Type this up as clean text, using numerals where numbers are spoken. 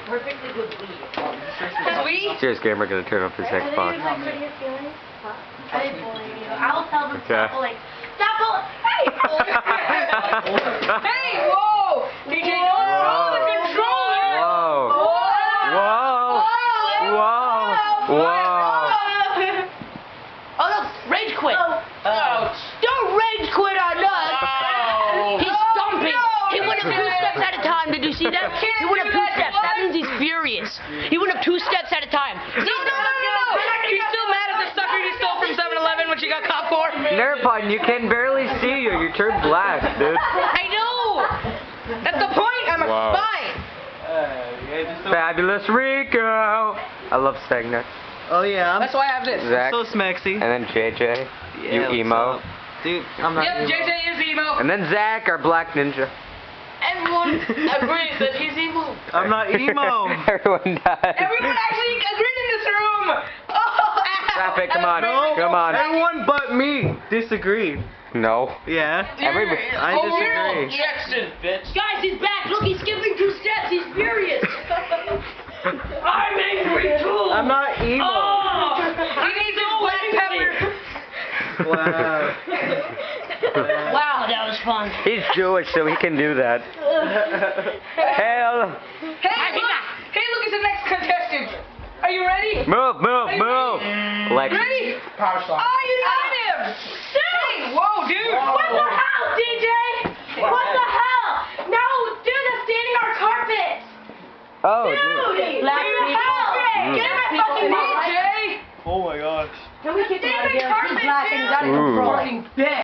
perfectly good weed. Cheers, gamer. Gonna turn off his Xbox. I didn't bully you. I'll tell them Okay. stop bullying. Stop bullying! Hey! Hey, whoa! DJ, don't throw the controller! Whoa! Whoa! Whoa! Oh no, rage quit. Don't rage quit on us. He's stomping. He went up 2 steps at a time. Did you see that? He went up 2 steps. That means he's furious. He went up 2 steps at a time. No! He's still mad at the sucker he stole from 7-Eleven when she got caught for. Nerpon, you can barely see you. You turned black, dude. I know! That's the point! I'm a Wow. spy! Fabulous Rico. I love Stagner. Oh yeah, That's why I have this. Zach. so smexy. And then JJ. You what's emo. up? Dude, I'm not Yep, emo. JJ is emo. And then Zach, our black ninja. Everyone agrees that he's evil. I'm not emo. Everyone died. Everyone actually agreed in this room! Oh, ow. Traffic, come on. No, Come on. everyone but me disagreed. No. Yeah. Everybody. I disagree. Jackson, bitch. Guys, he's back. Look, he's skipping 2 steps. He's furious. I'm angry too! I'm not emo. Oh, he needs his black pepper. Wow. Wow, that was fun. He's Jewish, so he can do that. Hell. Hey, look, it's the next contestant. Are you ready? Move, move, move. Lex. Ready? Oh, you got him! Hey, whoa, dude! What the hell, DJ? What the hell? No, dude, that's standing on our carpet. Oh, Dude, dude. what the hell? Get my fucking DJ! Oh my gosh. Can we get David out of here? Carpet, He's laughing. He's out of Ooh. control. Fucking bitch.